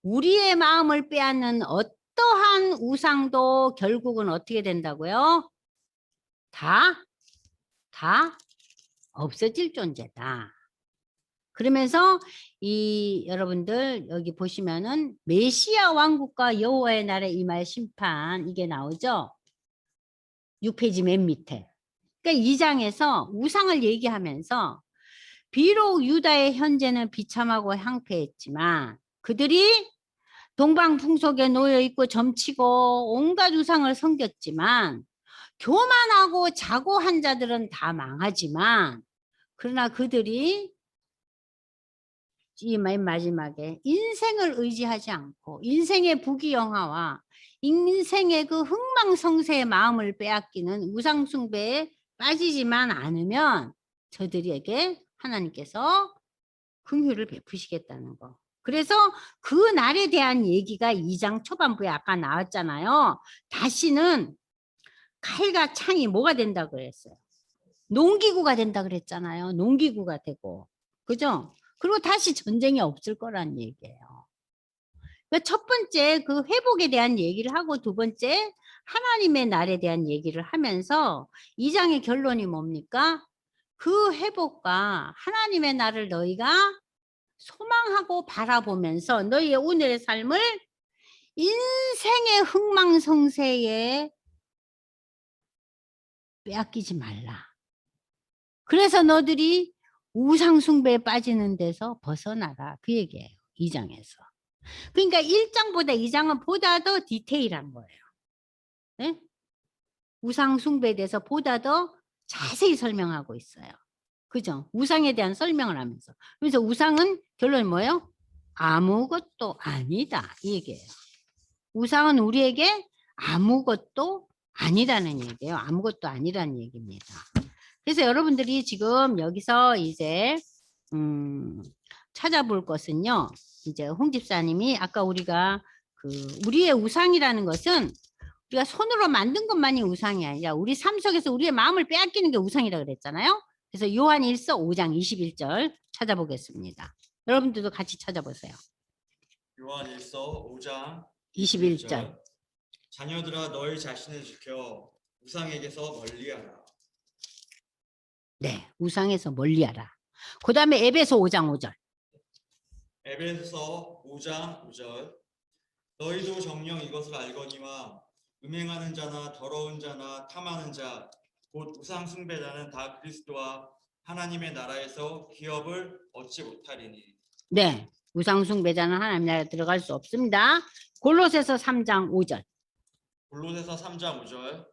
우리의 마음을 빼앗는 어떠한 우상도 결국은 어떻게 된다고요? 다 없어질 존재다. 그러면서 이 여러분들 여기 보시면은 메시아 왕국과 여호와의 날에 임할 심판 이게 나오죠. 6페이지 맨 밑에. 그러니까 이 장에서 우상을 얘기하면서 비록 유다의 현재는 비참하고 황폐했지만 그들이 동방 풍속에 놓여 있고 점치고 온갖 우상을 섬겼지만 교만하고 자고한 자들은 다 망하지만 그러나 그들이 이 맨 마지막에 인생을 의지하지 않고 인생의 부귀영화와 인생의 그 흥망성쇠의 마음을 빼앗기는 우상숭배에 빠지지만 않으면 저들에게 하나님께서 긍휼을 베푸시겠다는 거. 그래서 그 날에 대한 얘기가 2장 초반부에 아까 나왔잖아요. 다시는 칼과 창이 뭐가 된다 그랬어요? 농기구가 된다 그랬잖아요. 농기구가 되고. 그죠? 그리고 다시 전쟁이 없을 거란 얘기예요. 그러니까 첫 번째 그 회복에 대한 얘기를 하고 두 번째 하나님의 날에 대한 얘기를 하면서 2장의 결론이 뭡니까? 그 회복과 하나님의 날을 너희가 소망하고 바라보면서 너희의 오늘의 삶을 인생의 흥망성쇠에 빼앗기지 말라. 그래서 너들이 우상숭배에 빠지는 데서 벗어나라. 그 얘기예요. 2장에서. 그러니까 1장보다 2장은 보다 더 디테일한 거예요. 네? 우상숭배에 대해서 보다 더 자세히 설명하고 있어요. 그죠? 우상에 대한 설명을 하면서. 그래서 우상은 결론이 뭐예요? 아무것도 아니다. 이 얘기예요. 우상은 우리에게 아무것도 아니라는 얘기예요. 아무것도 아니라는 얘기입니다. 그래서 여러분들이 지금 여기서 이제 찾아볼 것은요. 이제 홍 집사님이 아까 우리가 그 우리의 우상이라는 것은 우리가 손으로 만든 것만이 우상이 아니라 우리 삶 속에서 우리의 마음을 빼앗기는 게 우상이라 그랬잖아요. 그래서 요한 1서 5장 21절 찾아보겠습니다. 여러분들도 같이 찾아보세요. 요한 1서 5장 21절. 자녀들아 너희 자신을 지켜 우상에게서 멀리하라. 네, 우상에서 멀리하라. 그 다음에 에베소 5장 5절. 에베소 5장 5절. 너희도 정녕 이것을 알거니와 음행하는 자나 더러운 자나 탐하는 자 곧 우상 숭배자는 다 그리스도와 하나님의 나라에서 기업을 얻지 못하리니. 네, 우상 숭배자는 하나님 나라에 들어갈 수 없습니다. 골로새서 3장 5절. 골로새서 3장 5절.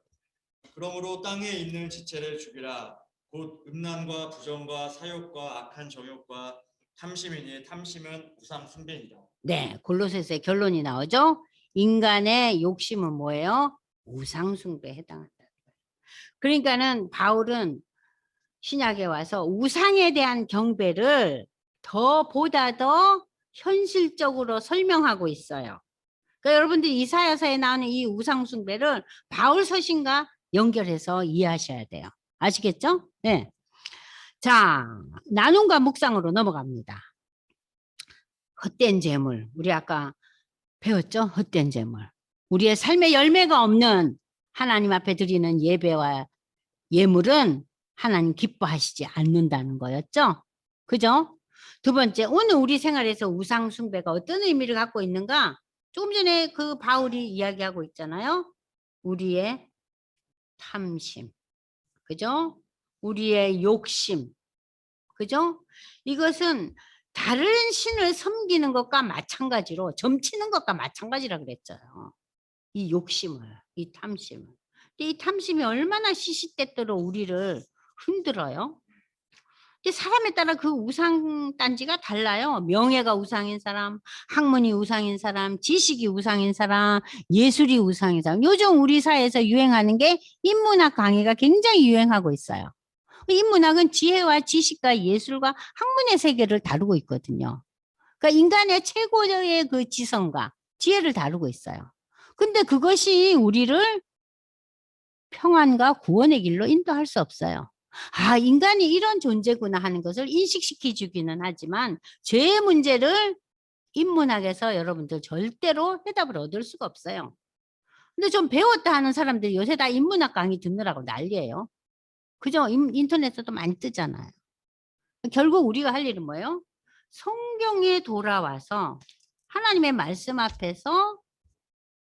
그러므로 땅에 있는 지체를 죽이라. 곧 음란과 부정과 사욕과 악한 정욕과 탐심이니 탐심은 우상 숭배니라. 네, 골로새서의 결론이 나오죠. 인간의 욕심은 뭐예요? 우상 숭배에 해당한다. 그러니까는 바울은 신약에 와서 우상에 대한 경배를 보다 더 현실적으로 설명하고 있어요. 그러니까 여러분들 이사야서에 나오는 이 우상 숭배를 바울 서신과 연결해서 이해하셔야 돼요. 아시겠죠? 네. 자, 나눔과 묵상으로 넘어갑니다. 헛된 재물. 우리 아까 배웠죠? 헛된 재물. 우리의 삶의 열매가 없는 하나님 앞에 드리는 예배와 예물은 하나님 기뻐하시지 않는다는 거였죠. 그죠? 두 번째, 오늘 우리 생활에서 우상 숭배가 어떤 의미를 갖고 있는가? 조금 전에 그 바울이 이야기하고 있잖아요. 우리의 탐심, 그죠? 우리의 욕심, 그죠? 이것은 다른 신을 섬기는 것과 마찬가지로 점치는 것과 마찬가지라 그랬잖아요. 이 욕심을, 이 탐심을. 근데 이 탐심이 얼마나 시시때때로 우리를 흔들어요. 근데 사람에 따라 그 우상 단지가 달라요. 명예가 우상인 사람, 학문이 우상인 사람, 지식이 우상인 사람, 예술이 우상인 사람. 요즘 우리 사회에서 유행하는 게 인문학 강의가 굉장히 유행하고 있어요. 인문학은 지혜와 지식과 예술과 학문의 세계를 다루고 있거든요. 그러니까 인간의 최고의 그 지성과 지혜를 다루고 있어요. 근데 그것이 우리를 평안과 구원의 길로 인도할 수 없어요. 아, 인간이 이런 존재구나 하는 것을 인식시켜 주기는 하지만 죄의 문제를 인문학에서 여러분들 절대로 해답을 얻을 수가 없어요. 근데 좀 배웠다 하는 사람들이 요새 다 인문학 강의 듣느라고 난리예요. 그죠? 인터넷에도 많이 뜨잖아요. 결국 우리가 할 일은 뭐예요? 성경에 돌아와서 하나님의 말씀 앞에서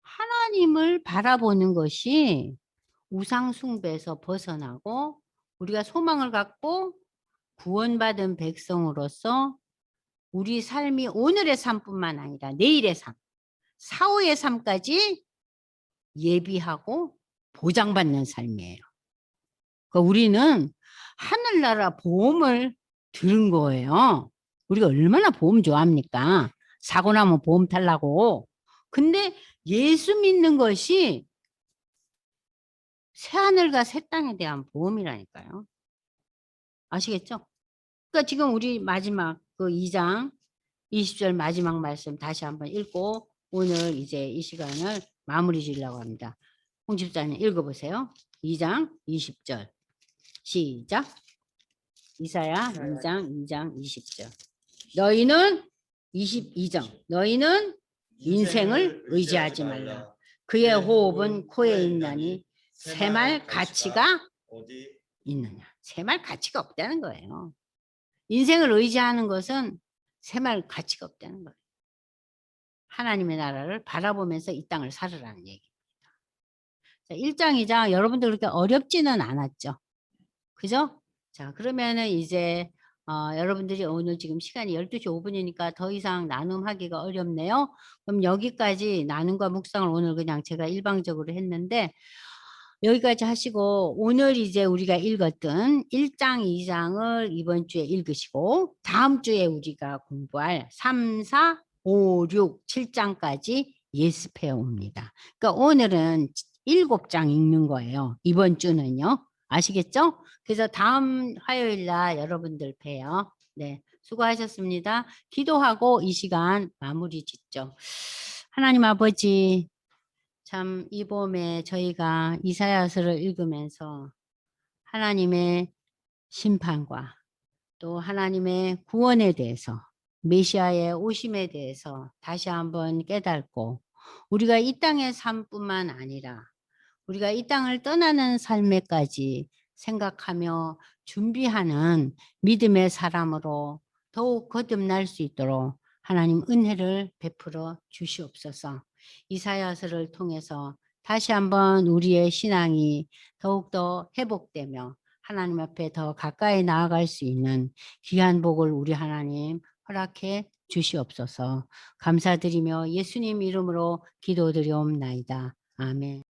하나님을 바라보는 것이 우상 숭배에서 벗어나고 우리가 소망을 갖고 구원받은 백성으로서 우리 삶이 오늘의 삶뿐만 아니라 내일의 삶, 사후의 삶까지 예비하고 보장받는 삶이에요. 그러니까 우리는 하늘나라 보험을 들은 거예요. 우리가 얼마나 보험 좋아합니까? 사고 나면 보험 탈라고. 근데 예수 믿는 것이 새하늘과 새 땅에 대한 보험이라니까요. 아시겠죠? 그러니까 지금 우리 마지막 그 2장 20절 마지막 말씀 다시 한번 읽고 오늘 이제 이 시간을 마무리 지으려고 합니다. 홍 집사님 읽어보세요. 2장 20절 시작. 이사야 2장 20절. 너희는 22장. 너희는 인생을 의지하지 말라. 그의 호흡은 코에 있나니 새말 가치가 어디 있느냐. 새말 가치가 없다는 거예요. 인생을 의지하는 것은 새말 가치가 없다는 거예요. 하나님의 나라를 바라보면서 이 땅을 살으라는 얘기입니다. 1장, 2장 여러분들 그렇게 어렵지는 않았죠. 그죠? 자, 그러면은 이제 여러분들이 오늘 지금 시간이 12시 5분이니까 더 이상 나눔하기가 어렵네요. 그럼 여기까지 나눔과 묵상을 오늘 그냥 제가 일방적으로 했는데 여기까지 하시고 오늘 이제 우리가 읽었던 1장, 2장을 이번 주에 읽으시고 다음 주에 우리가 공부할 3, 4, 5, 6, 7장까지 예습해 옵니다. 그러니까 오늘은 7장 읽는 거예요. 이번 주는요. 아시겠죠? 그래서 다음 화요일 날 여러분들 봬요. 네, 수고하셨습니다. 기도하고 이 시간 마무리 짓죠. 하나님 아버지, 참 이 봄에 저희가 이사야서를 읽으면서 하나님의 심판과 또 하나님의 구원에 대해서 메시아의 오심에 대해서 다시 한번 깨닫고 우리가 이 땅의 삶뿐만 아니라 우리가 이 땅을 떠나는 삶에까지 생각하며 준비하는 믿음의 사람으로 더욱 거듭날 수 있도록 하나님 은혜를 베풀어 주시옵소서. 이사야서를 통해서 다시 한번 우리의 신앙이 더욱더 회복되며 하나님 앞에 더 가까이 나아갈 수 있는 귀한 복을 우리 하나님 허락해 주시옵소서. 감사드리며 예수님 이름으로 기도드리옵나이다. 아멘.